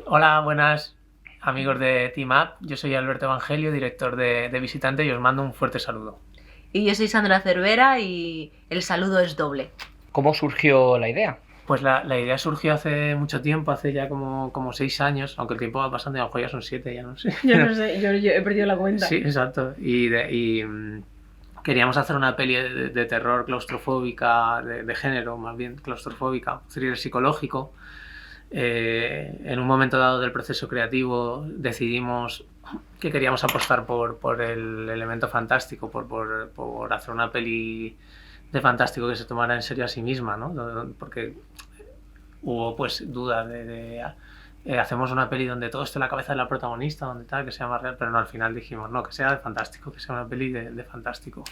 Hola, buenas amigos de Team Up. Yo soy Alberto Evangelio, director de Visitante, y os mando un fuerte saludo. Y yo soy Sandra Cervera y el saludo es doble. ¿Cómo surgió la idea? Pues la idea surgió hace mucho tiempo, hace ya como 6 años, aunque el tiempo va pasando y a lo mejor ya son 7, ya no sé. Yo no sé, yo he perdido la cuenta. Sí, exacto. Queríamos hacer una peli de terror claustrofóbica, de género más bien claustrofóbica, thriller psicológico. En un momento dado del proceso creativo decidimos que queríamos apostar por el elemento fantástico, por hacer una peli de fantástico que se tomara en serio a sí misma, ¿no? Porque hubo pues dudas hacemos una peli donde todo esté en la cabeza de la protagonista, donde tal, que sea más real, pero no, al final dijimos, no, que sea de fantástico, que sea una peli de fantástico.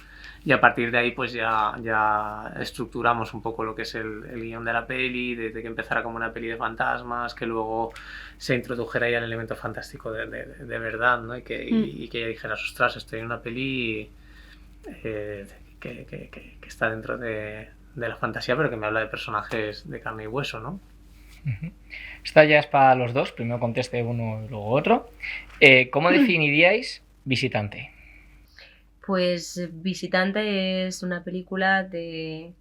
Y a partir de ahí pues ya estructuramos un poco lo que es el guión de la peli, de que empezara como una peli de fantasmas, que luego se introdujera ahí el elemento fantástico de verdad, ¿no? Y que ella dijera, ostras, estoy en una peli que está dentro de la fantasía, pero que me habla de personajes de carne y hueso, ¿no? Esta ya es para los dos, primero conteste uno y luego otro. ¿Cómo definiríais Visitante? Pues Visitante es una película de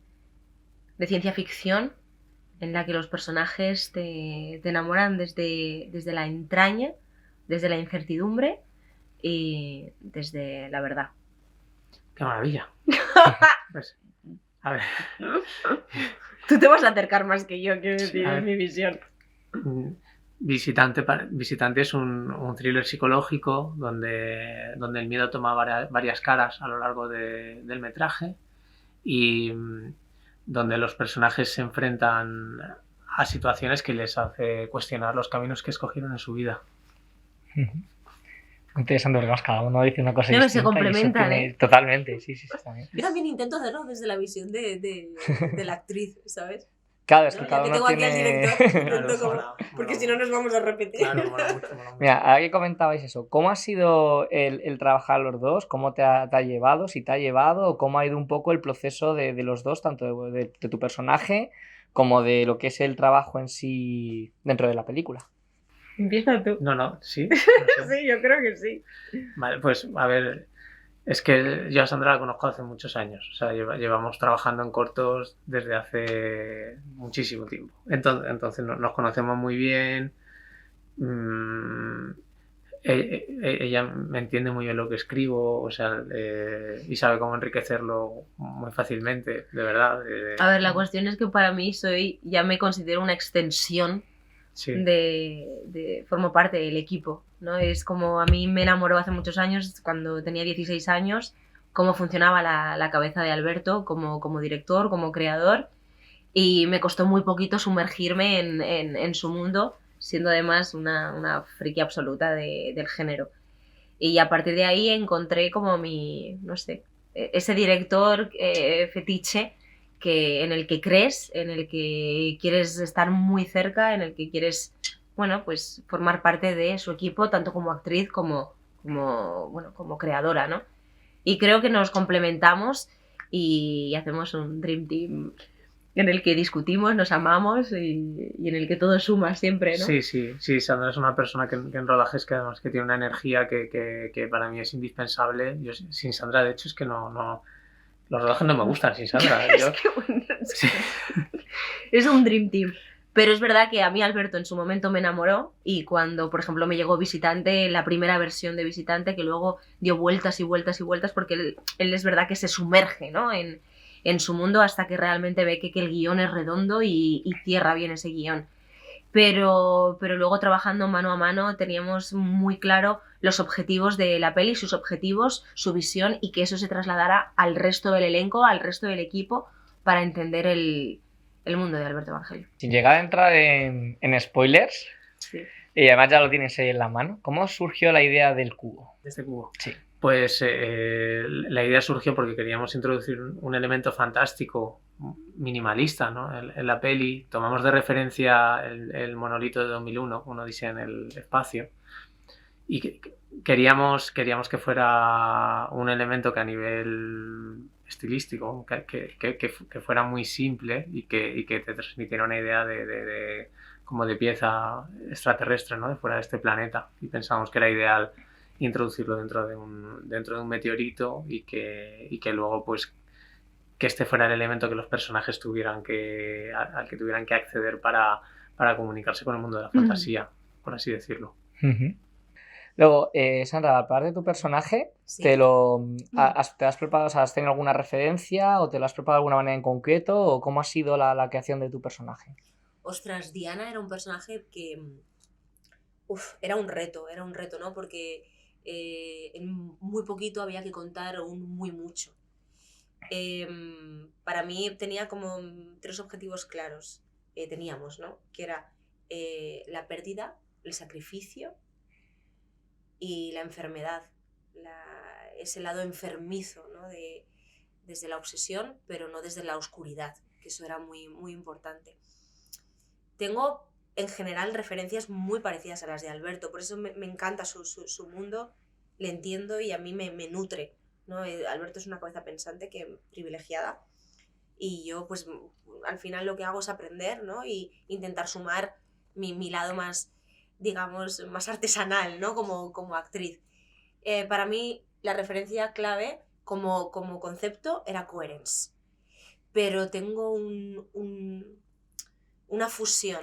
ciencia ficción en la que los personajes te enamoran desde la entraña, desde la incertidumbre y desde la verdad. ¡Qué maravilla! Pues, a ver. Tú te vas a acercar más que yo, quiero decir, Sí, es mi visión. Visitante es un thriller psicológico donde el miedo toma varias caras a lo largo del metraje y donde los personajes se enfrentan a situaciones que les hace cuestionar los caminos que escogieron en su vida. Interesante, porque cada uno dice una cosa Creo que distinta. se complementan, tiene... Totalmente, sí, también. Yo también intento hacerlo desde la visión de la actriz, ¿sabes? Claro, es que ¿No? cada Ya que uno tengo aquí al tiene... director, intento Claro, como... mola porque mucho. si no nos vamos a repetir. Claro, mola mucho. Mira, ahora que comentabais eso, ¿cómo ha sido el trabajar los dos? ¿Cómo te ha llevado? ¿Si te ha llevado? ¿O cómo ha ido un poco el proceso de los dos, tanto de tu personaje como de lo que es el trabajo en sí dentro de la película? Empieza tú. No, sí. No sé. Sí, yo creo que sí. Vale, pues a ver, es que yo a Sandra la conozco hace muchos años, o sea, llevamos trabajando en cortos desde hace muchísimo tiempo. Entonces nos conocemos muy bien. Ella me entiende muy bien lo que escribo, o sea, y sabe cómo enriquecerlo muy fácilmente, de verdad. A ver, la cuestión es que para mí ya me considero una extensión Sí. formo parte del equipo, ¿no? Es como a mí me enamoró hace muchos años, cuando tenía 16 años, cómo funcionaba la cabeza de Alberto como director, como creador, y me costó muy poquito sumergirme en su mundo, siendo además una friki absoluta del género. Y a partir de ahí encontré como no sé, ese director fetiche en el que crees, en el que quieres estar muy cerca, en el que quieres, bueno, pues formar parte de su equipo, tanto como actriz como creadora, ¿no? Y creo que nos complementamos y hacemos un Dream Team en el que discutimos, nos amamos y en el que todo suma siempre, ¿no? Sí, Sandra es una persona que en rodajes que además que tiene una energía que para mí es indispensable. Yo sin Sandra, de hecho, es que no los rodajes no me gustan sin Sandra. Es un Dream Team. Pero es verdad que a mí Alberto en su momento me enamoró, y cuando, por ejemplo, me llegó Visitante, la primera versión de Visitante, que luego dio vueltas y vueltas y vueltas, porque él es verdad que se sumerge, ¿no? en su mundo hasta que realmente ve que el guión es redondo y cierra bien ese guión. Pero luego, trabajando mano a mano, teníamos muy claro los objetivos de la peli, sus objetivos, su visión, y que eso se trasladara al resto del elenco, al resto del equipo, para entender el mundo de Alberto Evangelio. Sin llegar a entrar en spoilers, Sí. y además ya lo tienes ahí en la mano, ¿cómo surgió la idea del cubo? De este cubo. Sí. Pues la idea surgió porque queríamos introducir un elemento fantástico minimalista, ¿no? En la peli tomamos de referencia el monolito de 2001, Una odisea en el espacio, y queríamos que fuera un elemento que a nivel estilístico que fuera muy simple y que te transmitiera una idea como de pieza extraterrestre, ¿no? De fuera de este planeta, y pensamos que era ideal introducirlo dentro de un meteorito y que luego pues que este fuera el elemento que los personajes al que tuvieran que acceder para comunicarse con el mundo de la fantasía, por así decirlo. Luego, Sandra, aparte de tu personaje, Sí. ¿te has preparado, o sea, has tenido alguna referencia o te lo has preparado de alguna manera en concreto o cómo ha sido la creación de tu personaje? Ostras, Diana era un personaje que era un reto, ¿no? Porque en muy poquito había que contar un muy mucho. Para mí tenía como 3 objetivos claros, teníamos, ¿no? Que era la pérdida, el sacrificio y la enfermedad, ese lado enfermizo, ¿no? Desde la obsesión, pero no desde la oscuridad, que eso era muy, muy importante. Tengo en general referencias muy parecidas a las de Alberto, por eso me encanta su mundo, le entiendo y a mí me nutre, ¿no? Alberto es una cabeza pensante privilegiada y yo pues al final lo que hago es aprender, ¿no? Y intentar sumar mi lado más, digamos, más artesanal, ¿no? Como actriz. Para mí la referencia clave como concepto era Coherence, pero tengo una fusión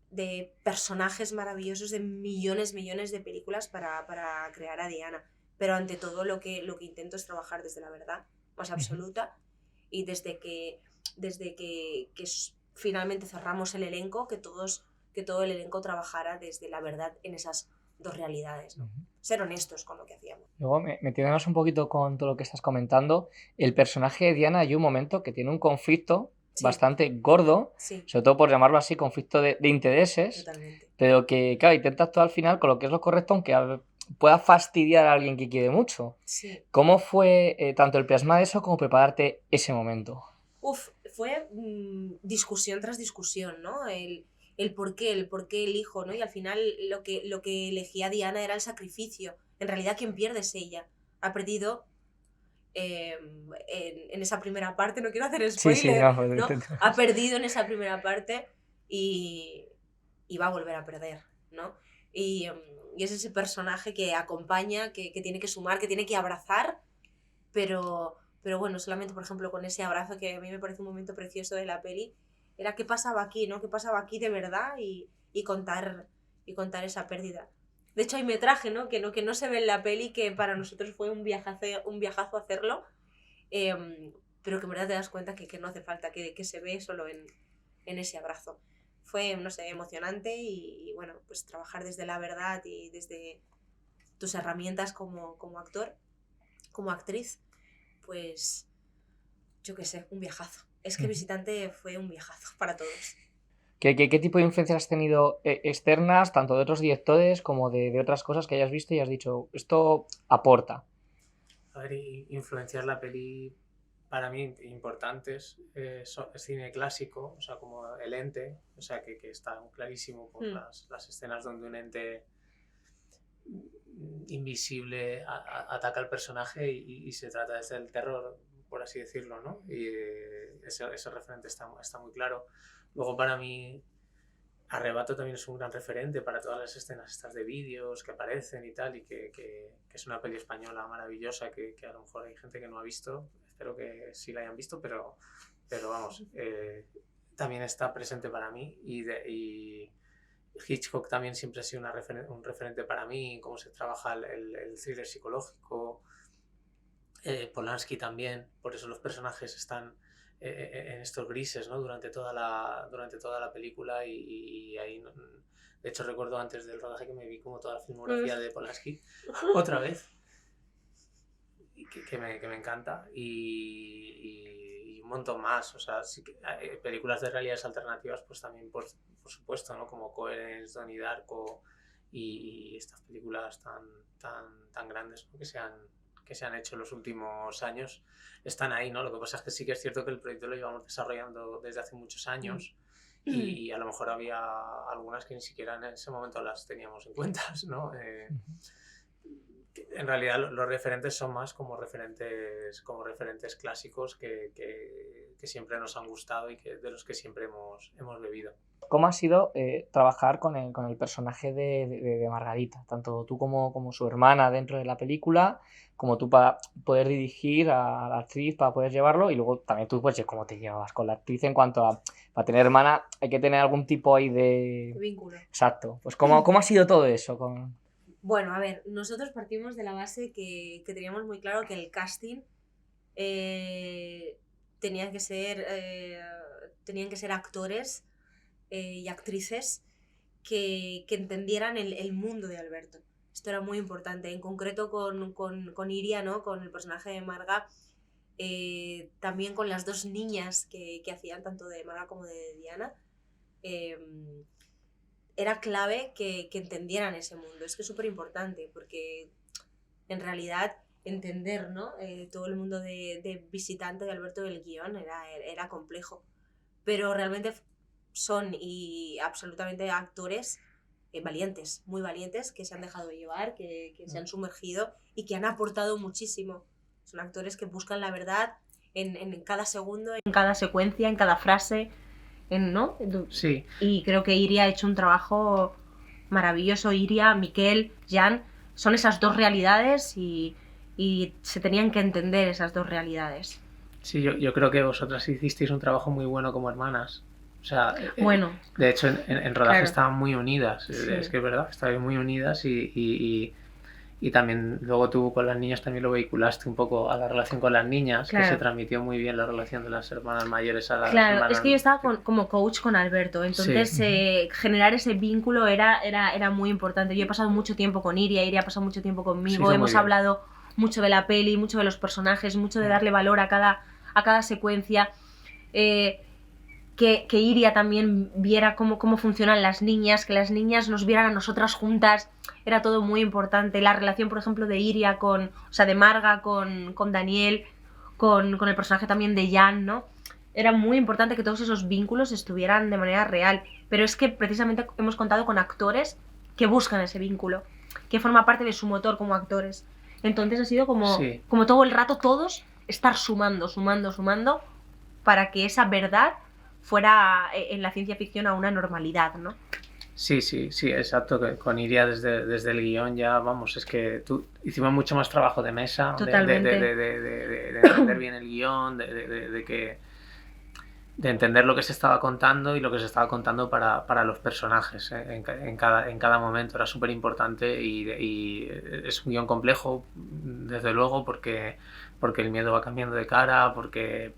de personajes maravillosos de millones de películas para crear a Diana. Pero ante todo lo que intento es trabajar desde la verdad más absoluta y desde que finalmente cerramos el elenco, que todo el elenco trabajara desde la verdad en esas 2 realidades, ¿no? Ser honestos con lo que hacíamos. Luego, metiéndonos un poquito con todo lo que estás comentando, el personaje de Diana hay un momento que tiene un conflicto Sí. bastante gordo, Sí, sobre todo por llamarlo así, conflicto de intereses, totalmente. pero que, claro, intenta actuar al final con lo que es lo correcto, aunque pueda fastidiar a alguien que quiere mucho. Sí. ¿Cómo fue tanto el plasmar eso como prepararte ese momento? Fue discusión tras discusión, ¿no? El por qué elijo, ¿no? Y al final lo que elegía Diana era el sacrificio. En realidad quien pierde es ella. Ha perdido en esa primera parte, no quiero hacer spoiler, ¿no? Ha perdido en esa primera parte y va a volver a perder, ¿no? Y es ese personaje que acompaña, que tiene que sumar, que tiene que abrazar, pero bueno, solamente por ejemplo con ese abrazo que a mí me parece un momento precioso de la peli, era qué pasaba aquí, ¿no? ¿Qué pasaba aquí de verdad? Y contar esa pérdida. De hecho hay metraje, ¿no? Que no se ve en la peli, que para nosotros fue un viajazo hacerlo, pero que en verdad te das cuenta que no hace falta, que se ve solo en ese abrazo. Fue, no sé, emocionante y bueno, pues trabajar desde la verdad y desde tus herramientas como actor, como actriz, pues yo qué sé, un viajazo. Es que Visitante fue un viajazo para todos. ¿Qué tipo de influencias has tenido externas, tanto de otros directores como de otras cosas que hayas visto y has dicho, esto aporta? A ver, influenciar la peli para mí importantes es cine clásico, o sea, como el ente, o sea, que está clarísimo por las escenas donde un ente invisible ataca al personaje y se trata desde el terror, por así decirlo, ¿no? Y ese referente está muy claro. Luego para mí Arrebato también es un gran referente para todas las escenas estas de vídeos que aparecen y tal, y que es una peli española maravillosa que a lo mejor hay gente que no ha visto, espero que sí la hayan visto, pero vamos, también está presente para mí y Hitchcock también siempre ha sido un referente para mí, cómo se trabaja el thriller psicológico, Polanski también, por eso los personajes están en estos grises, ¿no? durante toda la película y ahí, de hecho recuerdo antes del rodaje que me vi como toda la filmografía de Polanski otra vez, que me encanta y un montón más, o sea, sí que, películas de realidades alternativas pues también por supuesto, ¿no? Como Coherence, Donnie Darko y estas películas tan grandes, ¿no? que se han hecho en los últimos años, están ahí, ¿no? Lo que pasa es que sí que es cierto que el proyecto lo llevamos desarrollando desde hace muchos años y a lo mejor había algunas que ni siquiera en ese momento las teníamos en cuenta, ¿no? En realidad los referentes son más como referentes clásicos que siempre nos han gustado y de los que siempre hemos bebido. ¿cómo ha sido trabajar con el personaje de Margarita? Tanto tú como su hermana dentro de la película, como tú para poder dirigir a la actriz, para poder llevarlo, y luego también tú, pues, cómo te llevabas con la actriz en cuanto a, para tener hermana, hay que tener algún tipo ahí de... vínculo. Exacto. Pues, ¿cómo ha sido todo eso? Bueno, a ver, nosotros partimos de la base que teníamos muy claro que el casting tenían que ser actores y actrices que entendieran el mundo de Alberto. Esto era muy importante, en concreto con Iria, ¿no? Con el personaje de Marga, también con las dos niñas que hacían, tanto de Marga como de Diana. Era clave que entendieran ese mundo. Es que es súper importante porque en realidad entender, ¿no? Todo el mundo de visitante de Alberto del guión era complejo, pero realmente son y absolutamente actores valientes, muy valientes, que se han dejado llevar, que se han sumergido y que han aportado muchísimo. Son actores que buscan la verdad en cada segundo, en cada secuencia, en cada frase, ¿no? Sí. Y creo que Iria ha hecho un trabajo maravilloso. Iria, Miquel, Jan, son esas dos realidades y se tenían que entender esas dos realidades. Sí, yo creo que vosotras hicisteis un trabajo muy bueno como hermanas. O sea, bueno, de hecho en rodaje claro. Estaban muy unidas. Sí. Es que es verdad, estaban muy unidas y también luego tú con las niñas también lo vehiculaste un poco a la relación con las niñas, claro. Que se transmitió muy bien la relación de las hermanas mayores a las claro, hermanas... es que yo estaba como coach con Alberto, entonces sí. Generar ese vínculo era muy importante. Yo he pasado mucho tiempo con Iria ha pasado mucho tiempo conmigo, sí, hemos hablado mucho de la peli, mucho de los personajes, mucho de darle valor a cada secuencia, que Iria también viera cómo funcionan las niñas, que las niñas nos vieran a nosotras juntas, era todo muy importante. La relación, por ejemplo, de Iria de Marga con Daniel, con el personaje también de Jan, ¿no? Era muy importante que todos esos vínculos estuvieran de manera real, pero es que precisamente hemos contado con actores que buscan ese vínculo, que forma parte de su motor como actores. Entonces ha sido como todo el rato todos estar sumando para que esa verdad fuera en la ciencia ficción a una normalidad, ¿no? Sí, exacto, que con Iria desde el guión ya, vamos, es que hicimos mucho más trabajo de mesa, totalmente. De entender bien el guión, de entender lo que se estaba contando y lo que se estaba contando para los personajes, en cada momento. Era súper importante y es un guión complejo, desde luego, porque el miedo va cambiando de cara, porque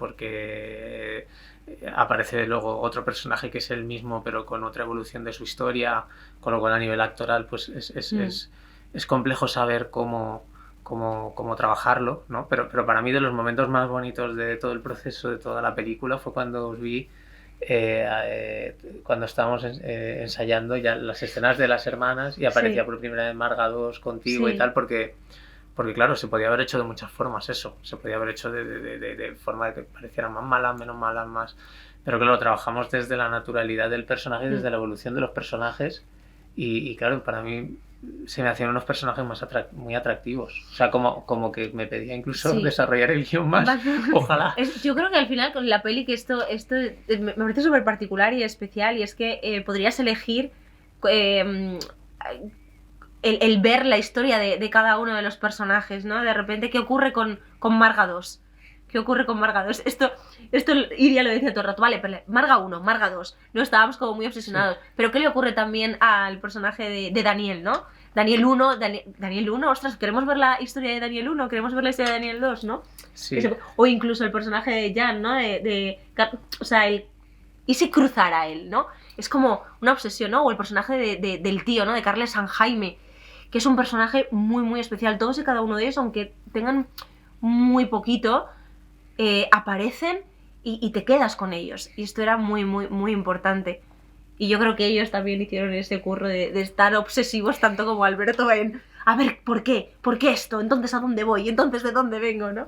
aparece luego otro personaje que es el mismo pero con otra evolución de su historia, con lo cual a nivel actoral pues es complejo saber cómo trabajarlo, ¿no? Pero para mí de los momentos más bonitos de todo el proceso, de toda la película, fue cuando os vi cuando estábamos ensayando ya las escenas de las hermanas y aparecía por primera vez Marga 2 contigo y tal, porque claro, se podía haber hecho de muchas formas eso, se podía haber hecho de forma de que parecieran más malas, menos malas, más... Pero claro, trabajamos desde la naturalidad del personaje, desde la evolución de los personajes y claro, para mí se me hacían unos personajes muy atractivos. O sea, como que me pedía incluso desarrollar el guión más. Ojalá. Yo creo que al final con la peli que esto me parece súper particular y especial, y es que podrías elegir... El ver la historia de cada uno de los personajes, ¿no? De repente, ¿qué ocurre con Marga 2? ¿Qué ocurre con Marga 2? Esto Iria lo decía todo el rato, vale, pero Marga 1, Marga 2, no estábamos como muy obsesionados, pero ¿qué le ocurre también al personaje de Daniel, ¿no? Daniel 1, ostras, queremos ver la historia de Daniel 1, queremos ver la historia de Daniel 2, ¿no? Sí. O incluso el personaje de Jan, ¿no? O sea, y si cruzara él, ¿no? Es como una obsesión, ¿no? O el personaje del tío, ¿no? De Carles San Jaime, que es un personaje muy, muy especial. Todos y cada uno de ellos, aunque tengan muy poquito, aparecen y te quedas con ellos. Y esto era muy, muy, muy importante. Y yo creo que ellos también hicieron ese curro de estar obsesivos tanto como Alberto en a ver, ¿por qué? ¿Por qué esto? Entonces, ¿a dónde voy? Entonces, ¿de dónde vengo? ¿No?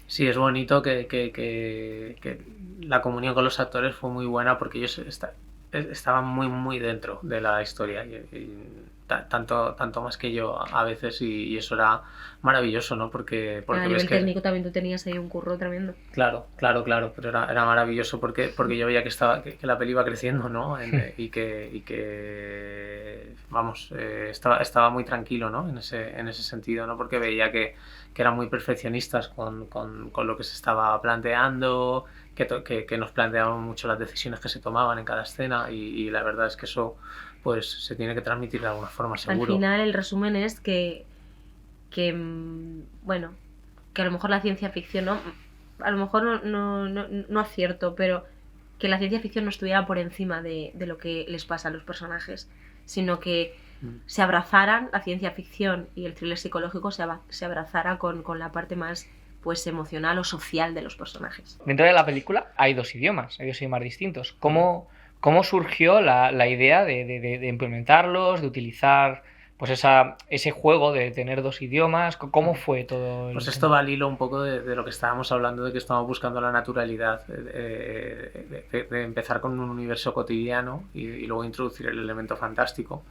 Sí, es bonito que la comunión con los actores fue muy buena porque ellos estaban muy, muy dentro de la historia. tanto más que yo a veces, y eso era maravilloso, ¿no? Porque a nivel técnico también tú tenías ahí un curro tremendo. Claro, pero era maravilloso porque yo veía que la peli iba creciendo, ¿no? Y que vamos, estaba muy tranquilo, ¿no? En ese sentido, ¿no? Porque veía que eran muy perfeccionistas con lo que se estaba planteando, que nos planteaban mucho las decisiones que se tomaban en cada escena, y la verdad es que eso pues se tiene que transmitir de alguna forma, seguro. Al final el resumen es que bueno, que a lo mejor la ciencia ficción, ¿no? A lo mejor no acierto, pero que la ciencia ficción no estuviera por encima de lo que les pasa a los personajes, sino que se abrazaran, la ciencia ficción y el thriller psicológico se abrazara con la parte más pues emocional o social de los personajes. Dentro de la película hay 2 idiomas distintos. ¿Cómo surgió la idea de implementarlos, de utilizar pues ese juego de tener 2 idiomas? ¿Cómo fue todo? Pues esto va al hilo un poco de lo que estábamos hablando, de que estamos buscando la naturalidad, de empezar con un universo cotidiano y luego introducir el elemento fantástico.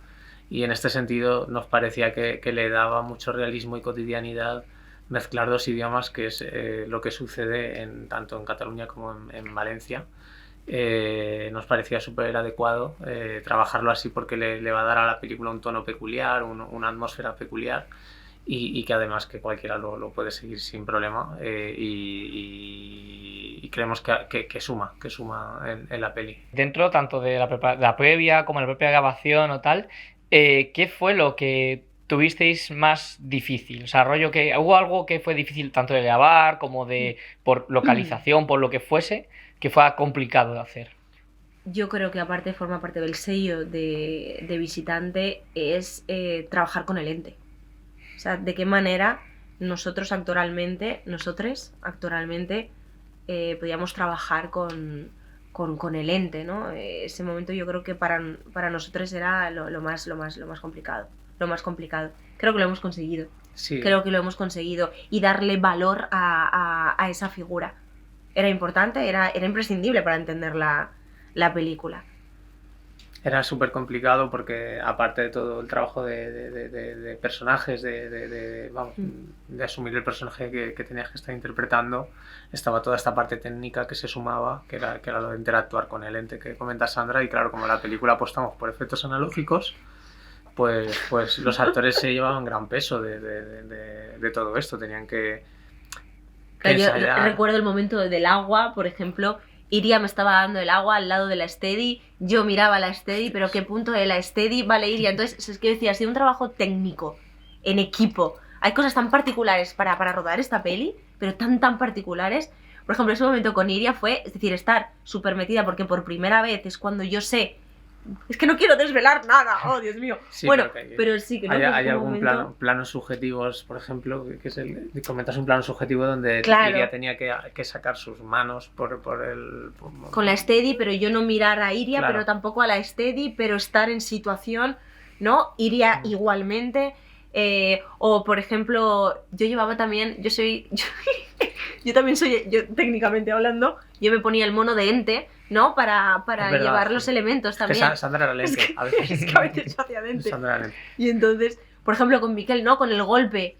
Y en este sentido nos parecía que le daba mucho realismo y cotidianidad mezclar 2 idiomas, que es lo que sucede tanto en Cataluña como en Valencia. Nos parecía súper adecuado trabajarlo así, porque le va a dar a la película un tono peculiar, una atmósfera peculiar, y que además que cualquiera lo puede seguir sin problema, y creemos que suma en la peli. Dentro tanto de la previa como de la propia grabación o tal, ¿qué fue lo que tuvisteis más difícil? O sea, rollo que hubo algo que fue difícil tanto de grabar como por localización, por lo que fuese, que fue complicado de hacer. Yo creo que forma parte del sello de visitante es trabajar con el ente. O sea, de qué manera nosotros actoralmente podíamos trabajar con el ente, ¿no? Ese momento yo creo que para nosotros era lo más complicado. Creo que lo hemos conseguido. Sí. Creo que lo hemos conseguido. Y darle valor a esa figura. Era importante, era imprescindible para entender la película. Era súper complicado porque, aparte de todo el trabajo de personajes, de asumir el personaje que tenías que estar interpretando, estaba toda esta parte técnica que se sumaba, que era lo de interactuar con el ente que comenta Sandra. Y claro, como la película apostamos por efectos analógicos, pues los actores se llevaban gran peso de todo esto. Tenían que yo recuerdo el momento del agua, por ejemplo. Iria me estaba dando el agua al lado de la Steady, yo miraba la Steady, pero ¿qué punto de la Steady? Vale, Iria. Entonces, es que decía, ha sido un trabajo técnico, en equipo. Hay cosas tan particulares para rodar esta peli, pero tan particulares. Por ejemplo, ese momento con Iria fue, es decir, estar súper metida, porque por primera vez es cuando yo sé. Es que no quiero desvelar nada, oh Dios mío. Sí, bueno, pero sí que no. Hay algún planos subjetivos, por ejemplo, que es comentas un plano subjetivo donde claro. Iria tenía que sacar sus manos con la Steady, pero yo no mirar a Iria, claro. Pero tampoco a la Steady, pero estar en situación, ¿no? Iria igualmente. O por ejemplo, yo llevaba también, yo también soy, técnicamente hablando, yo me ponía el mono de ente, ¿no? Para llevar los elementos también. Que Sandra era lente, a veces. Es que a veces yo hacía lente. Sandra era lente. Y entonces, por ejemplo, con Miquel, ¿no? Con el golpe.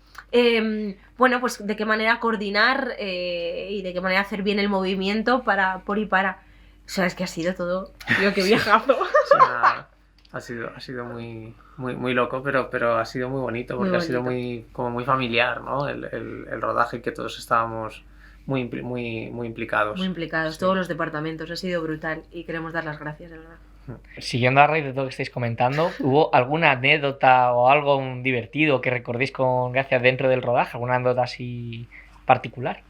Bueno, pues de qué manera coordinar y de qué manera hacer bien el movimiento por y para. O sea, es que ha sido todo. Tío, qué viejazo. Sí, ha sido muy loco, pero ha sido muy bonito, porque ha sido muy familiar, ¿no? El rodaje, que todos estábamos muy implicados. Muy implicados, sí. Todos los departamentos, ha sido brutal y queremos dar las gracias, de verdad. Siguiendo a raíz de todo lo que estáis comentando, ¿hubo alguna anécdota o algo divertido que recordéis con gracia dentro del rodaje? ¿Alguna anécdota así particular?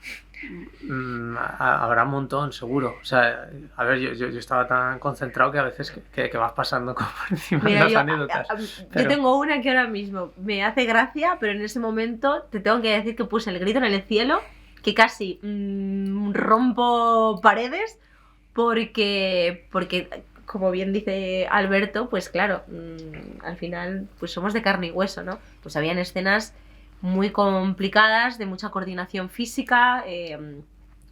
Habrá un montón, seguro. O sea, a ver, yo estaba tan concentrado que a veces que vas pasando por encima de las anécdotas. Yo tengo una que ahora mismo me hace gracia, pero en ese momento te tengo que decir que puse el grito en el cielo, que casi rompo paredes, porque como bien dice Alberto, pues claro, al final pues somos de carne y hueso, ¿no? Pues habían escenas muy complicadas, de mucha coordinación física,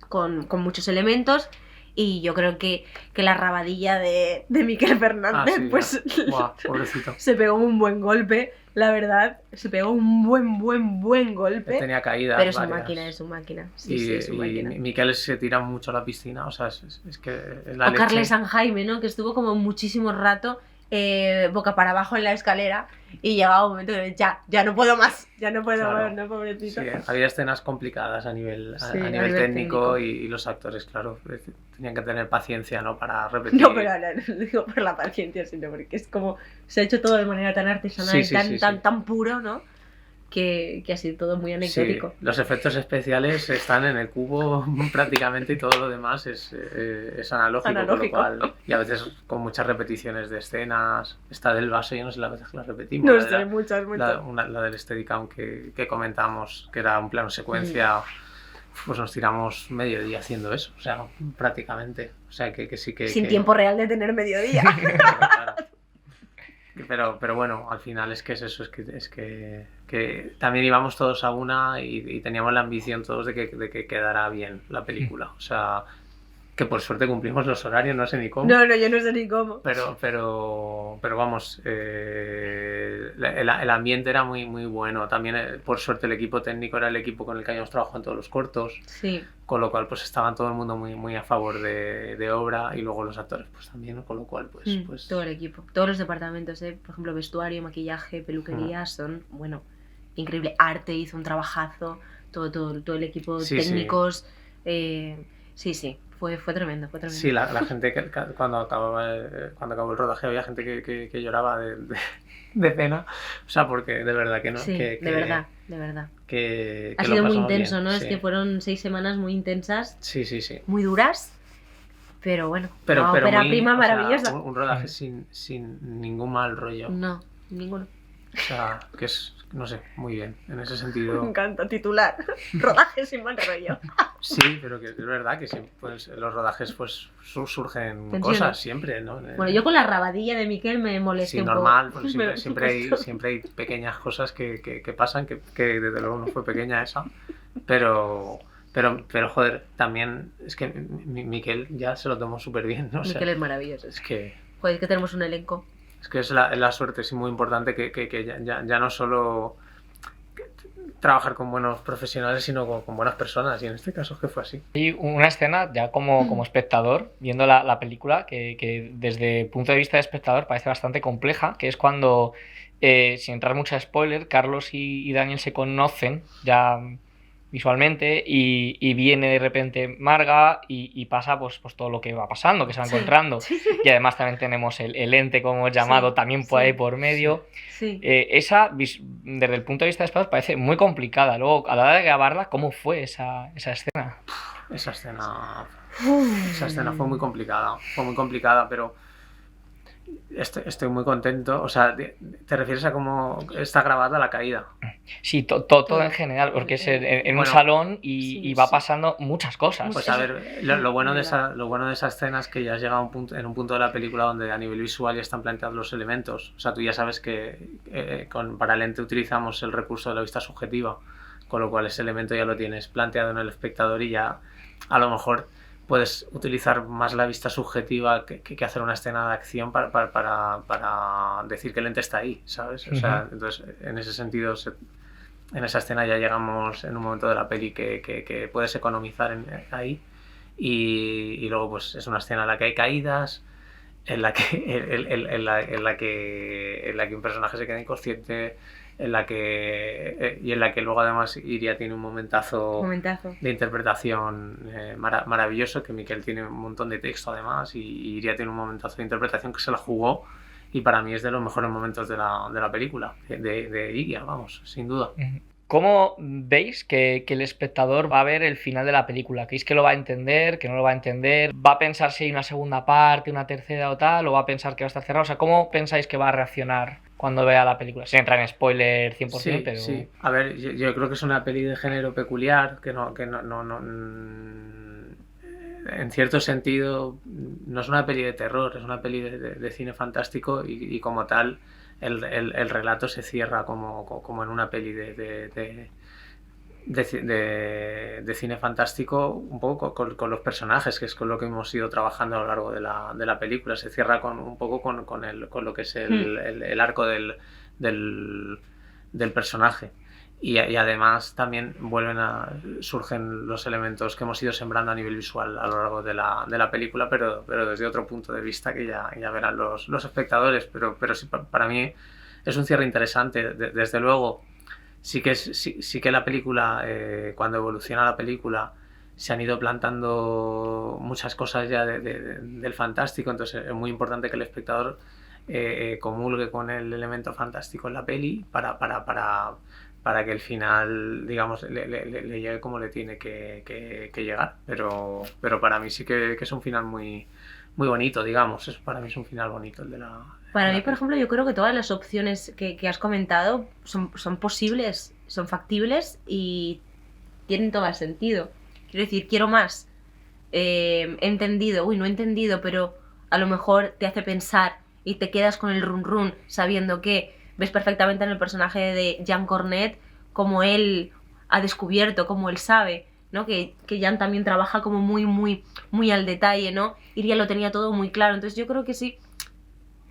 con muchos elementos, Y yo creo que la rabadilla de Miquel Fernández, sí, pues buah, pobrecito. se pegó un buen golpe, la verdad, se pegó un buen golpe. Tenía caídas pero es su varias. máquina, es su máquina. Sí, Y, sí, es su y máquina. Miquel se tira mucho a la piscina, o sea, es que la O leche... Carles San Jaime, ¿no? Que estuvo como muchísimo rato boca para abajo en la escalera y llegaba un momento que ya no puedo más, ya no puedo Claro. más, no, pobrecito. Sí, había escenas complicadas a nivel, Sí, a a nivel nivel técnico técnico. Y los actores, claro, tenían que tener paciencia, ¿no? Para repetir. No, pero no digo por la paciencia, sino porque es como se ha hecho todo de manera tan artesanal Sí, y sí, tan, sí, tan, sí. tan puro, ¿no? Que ha sido todo muy Sí, anecdótico. los efectos especiales están en el cubo prácticamente y todo lo demás es analógico, con lo cual, y a veces con muchas repeticiones de escenas. Esta del vaso, yo no sé las veces que la repetimos. No la de sé, la- muchas. la del Steadicam que comentamos, que era un plano secuencia, pues nos tiramos medio día haciendo eso, o sea, prácticamente. O sea, que sí que... Sin que- tiempo real de tener mediodía. Claro. Pero bueno, al final es que es eso, es que también íbamos todos a una y teníamos la ambición todos de que quedara bien la película. O sea, que por suerte cumplimos los horarios, no sé ni cómo. No, yo no sé ni cómo. Pero vamos, el ambiente era muy, muy bueno. También, por suerte, el equipo técnico era el equipo con el que habíamos trabajado en todos los cortos. Sí. Con lo cual, pues estaban todo el mundo muy, muy a favor de obra y luego los actores, pues también, con lo cual, pues... Todo el equipo, todos los departamentos, por ejemplo, vestuario, maquillaje, peluquería, son, bueno, increíble. Arte hizo un trabajazo, todo el equipo, Sí, técnicos. Sí, fue tremendo, fue tremendo. Sí, la gente cuando acabó el rodaje había gente que lloraba de pena, o sea, porque de verdad que no. Sí, de verdad. Que Ha lo sido muy pasamos intenso, bien, ¿no? sí. Es que fueron 6 semanas muy intensas, Sí. muy duras, pero bueno, Pero una ópera muy, prima o sea, maravillosa. un rodaje sin ningún mal rollo. No, ninguno. O sea, que es, no sé, muy bien. En ese Me sentido, encanta titular. Rodaje sin mal rollo. sí, pero que es verdad que sí, pues, los rodajes pues surgen Tensiones. cosas siempre, ¿no? Bueno, yo con la rabadilla de Miquel me molesté Sí, un normal, poco. porque siempre hay pequeñas cosas que pasan, que desde luego no fue pequeña esa, pero joder, también es que Miquel ya se lo tomó súper bien, ¿no? O sea, Miquel es maravilloso. es que Joder, es que tenemos un elenco. es la suerte, sí, muy importante que ya no solo trabajar con buenos profesionales, sino con buenas personas, y en este caso es que fue así. Hay una escena, ya como espectador, viendo la película, que desde el punto de vista de espectador parece bastante compleja, que es cuando, sin entrar mucho a spoiler, Carlos y Daniel se conocen ya visualmente y viene de repente Marga y pasa pues todo lo que va pasando, que se va encontrando. Y además también tenemos el ente, como es llamado, también por ahí por medio. Sí. Esa, desde el punto de vista de espectador, parece muy complicada. Luego, a la hora de grabarla, ¿cómo fue esa escena? Esa escena fue muy complicada, pero estoy muy contento. O sea, ¿te refieres a cómo está grabada la caída? Sí, todo en general, porque es en un Bueno, salón y va pasando muchas cosas. Pues a ver, lo bueno de esa escena es que ya has llegado en un punto de la película donde a nivel visual ya están planteados los elementos. O sea, tú ya sabes que para el ente utilizamos el recurso de la vista subjetiva, con lo cual ese elemento ya lo tienes planteado en el espectador y ya a lo mejor puedes utilizar más la vista subjetiva que hacer una escena de acción para decir que el ente está ahí, ¿sabes? O sea, entonces en ese sentido en esa escena ya llegamos en un momento de la peli que puedes economizar ahí y luego pues es una escena en la que hay caídas, en la que un personaje se queda inconsciente, en la que luego además Iria tiene un momentazo de interpretación maravilloso, que Miquel tiene un montón de texto además y Iria tiene un momentazo de interpretación que se la jugó y para mí es de los mejores momentos de la película, de Iria, vamos, sin duda. ¿Cómo veis que el espectador va a ver el final de la película? ¿Creéis que lo va a entender, que no lo va a entender? ¿Va a pensar si hay una segunda parte, una tercera o tal? ¿O va a pensar que va a estar cerrado? O sea, ¿cómo pensáis que va a reaccionar cuando vea la película? Sin entrar en spoiler 100%, Sí, pero... Sí. A ver, yo creo que es una peli de género peculiar, que no en cierto sentido no es una peli de terror, es una peli de cine fantástico y como tal el relato se cierra como en una peli de cine fantástico un poco con los personajes, que es con lo que hemos ido trabajando a lo largo de la película. Se cierra un poco con lo que es el arco del personaje. Y además también surgen los elementos que hemos ido sembrando a nivel visual a lo largo de la película, pero desde otro punto de vista que ya verán los espectadores. Pero sí, para mí es un cierre interesante. Desde luego, sí que la película, cuando evoluciona la película, se han ido plantando muchas cosas ya del fantástico, entonces es muy importante que el espectador comulgue con el elemento fantástico en la peli para que el final, digamos, le llegue como le tiene que llegar. Pero para mí sí que es un final muy, muy bonito, digamos. Para mí es un final bonito el de la... Para mí, por ejemplo, yo creo que todas las opciones que has comentado son posibles, son factibles y tienen todo el sentido. Quiero decir, quiero más. He entendido, no he entendido, pero a lo mejor te hace pensar y te quedas con el run run sabiendo que ves perfectamente en el personaje de Jean Cornet como él ha descubierto, como él sabe, ¿no? Que Jean también trabaja como muy, muy, muy al detalle, ¿no? Iria lo tenía todo muy claro. Entonces yo creo que sí,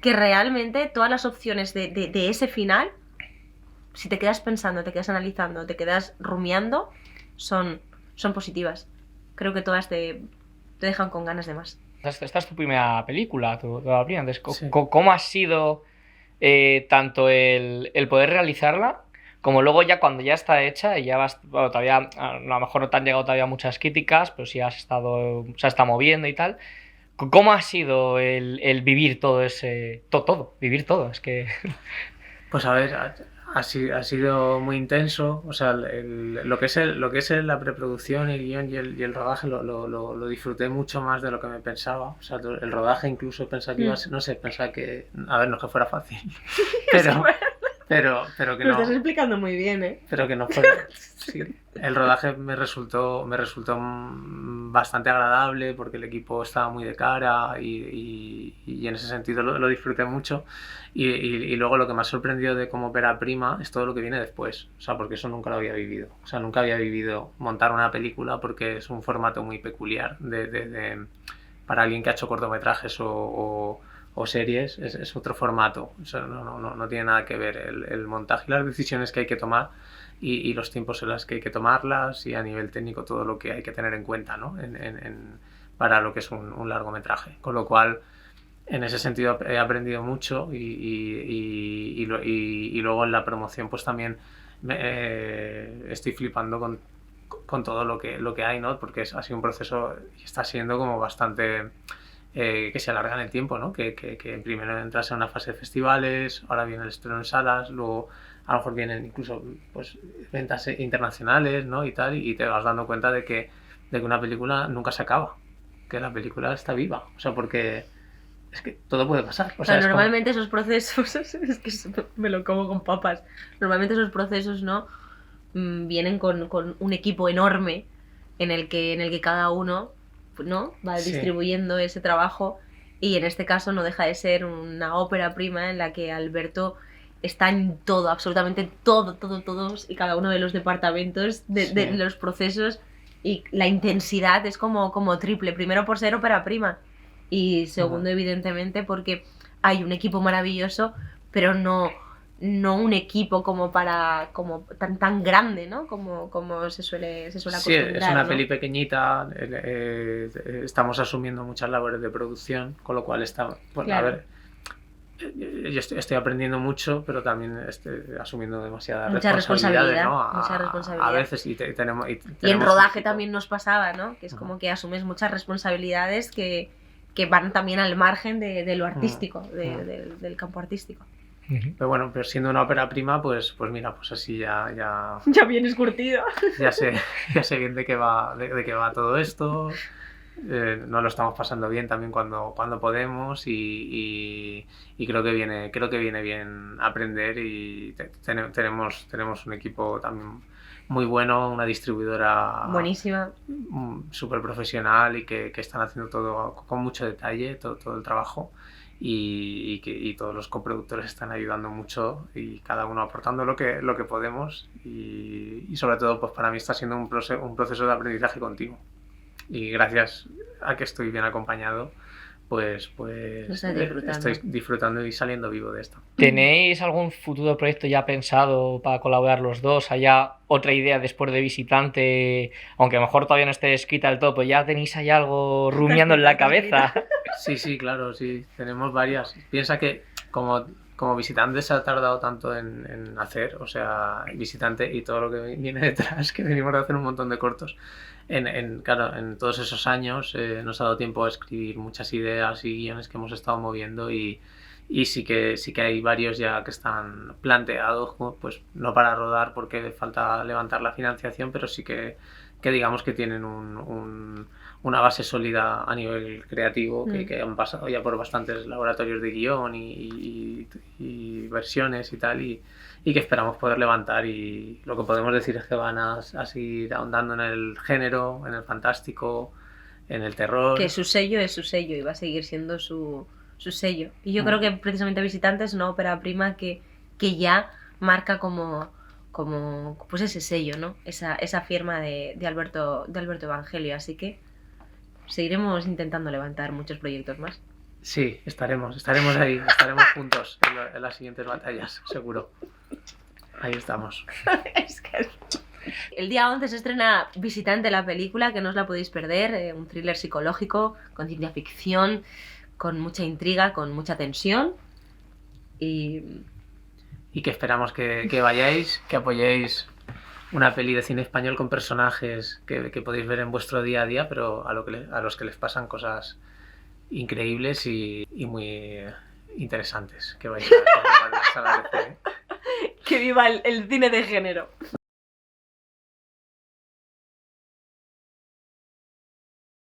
que realmente todas las opciones de ese final, si te quedas pensando, te quedas analizando, te quedas rumiando, son positivas. Creo que todas te dejan con ganas de más. Esta es tu primera película, tu primera. Entonces, Sí. ¿cómo ha sido tanto el poder realizarla, como luego ya cuando ya está hecha y ya vas, bueno, todavía a lo mejor no te han llegado todavía muchas críticas, pero sí se ha estado moviendo y tal? ¿Cómo ha sido el vivir todo ese... todo, vivir todo? Es que... Pues a ver, ha sido muy intenso. O sea, lo que es la preproducción, el guión y el rodaje lo disfruté mucho más de lo que me pensaba. O sea, el rodaje incluso pensaba que iba a ser, no sé, pensaba que... A ver, no es que fuera fácil. Pero que Lo no. estás explicando muy bien, ¿eh? Pero que no fuera... Sí, el rodaje me resultó bastante agradable porque el equipo estaba muy de cara y en ese sentido lo disfruté mucho. Y luego lo que me ha sorprendido de como ópera prima es todo lo que viene después. O sea, porque eso nunca lo había vivido. O sea, nunca había vivido montar una película porque es un formato muy peculiar para alguien que ha hecho cortometrajes o series. Es otro formato. O sea, no tiene nada que ver el montaje y las decisiones que hay que tomar y los tiempos en los que hay que tomarlas y a nivel técnico todo lo que hay que tener en cuenta, ¿no? Para lo que es un largometraje. Con lo cual, en ese sentido he aprendido mucho y luego en la promoción pues también estoy flipando con todo lo que hay, ¿no? Porque ha sido un proceso y está siendo como bastante... que se alarga en el tiempo, ¿no? Que primero entras en una fase de festivales, ahora viene el estreno en salas, luego a lo mejor vienen incluso pues ventas internacionales, ¿no? Y tal, y te vas dando cuenta de que una película nunca se acaba, que la película está viva, o sea, porque es que todo puede pasar. O sea, normalmente esos procesos, es que me lo como con papas, normalmente esos procesos, ¿no? Vienen con un equipo enorme en el que cada uno, ¿no? Va distribuyendo ese trabajo, y en este caso no deja de ser una ópera prima en la que Alberto está en todo, absolutamente todos y cada uno de los departamentos de los procesos, y la intensidad es como triple, primero por ser ópera prima y segundo evidentemente porque hay un equipo maravilloso, pero no un equipo como tan grande, ¿no? Como se suele acostumbrar. Sí, es una, ¿no? Peli pequeñita, estamos asumiendo muchas labores de producción, con lo cual bueno, claro. A ver, yo estoy aprendiendo mucho, pero también estoy asumiendo demasiadas responsabilidades, ¿no? Mucha responsabilidad. A veces y en rodaje también nos pasaba, ¿no? Que es como que asumes muchas responsabilidades que van también al margen de lo artístico, del campo artístico. Pero bueno, pero siendo una ópera prima, pues mira, pues así ya vienes curtido. Ya sé bien de qué va todo esto. Nos lo estamos pasando bien también cuando podemos y creo que viene bien aprender, y tenemos un equipo también muy bueno, una distribuidora buenísima, súper profesional y que están haciendo todo con mucho detalle, todo el trabajo. y todos los coproductores están ayudando mucho y cada uno aportando lo que podemos y sobre todo pues para mí está siendo un proceso de aprendizaje continuo y gracias a que estoy bien acompañado pues estoy disfrutando y saliendo vivo de esto. ¿Tenéis algún futuro proyecto ya pensado para colaborar los dos? ¿Haya otra idea después de Visitante? Aunque a lo mejor todavía no esté escrita del todo, pues ya tenéis ahí algo rumiando en la cabeza. Sí, claro, sí, tenemos varias. Piensa que como Visitante se ha tardado tanto en hacer, o sea, Visitante y todo lo que viene detrás, que venimos de hacer un montón de cortos. Claro, en todos esos años nos ha dado tiempo a escribir muchas ideas y guiones que hemos estado moviendo y sí que hay varios ya que están planteados, pues no para rodar porque falta levantar la financiación, pero sí que digamos que tienen una base sólida a nivel creativo, que han pasado ya por bastantes laboratorios de guión y versiones y tal, y que esperamos poder levantar, y lo que podemos decir es que van a seguir ahondando en el género, en el fantástico, en el terror. Que su sello es su sello y va a seguir siendo su sello. Y yo creo que precisamente Visitante es una ópera prima que ya marca como pues ese sello, ¿no? Esa firma de Alberto Evangelio, así que seguiremos intentando levantar muchos proyectos más. Sí, estaremos ahí, estaremos juntos en las siguientes batallas, seguro. Ahí estamos. Es que... El día 11 se estrena Visitante, la película, que no os la podéis perder, un thriller psicológico, con ciencia ficción, con mucha intriga, con mucha tensión y que esperamos que vayáis, que apoyéis una peli de cine español con personajes que podéis ver en vuestro día a día, pero a los que les pasan cosas increíbles y muy interesantes, que vais a la sala de cine. Que viva el cine de género.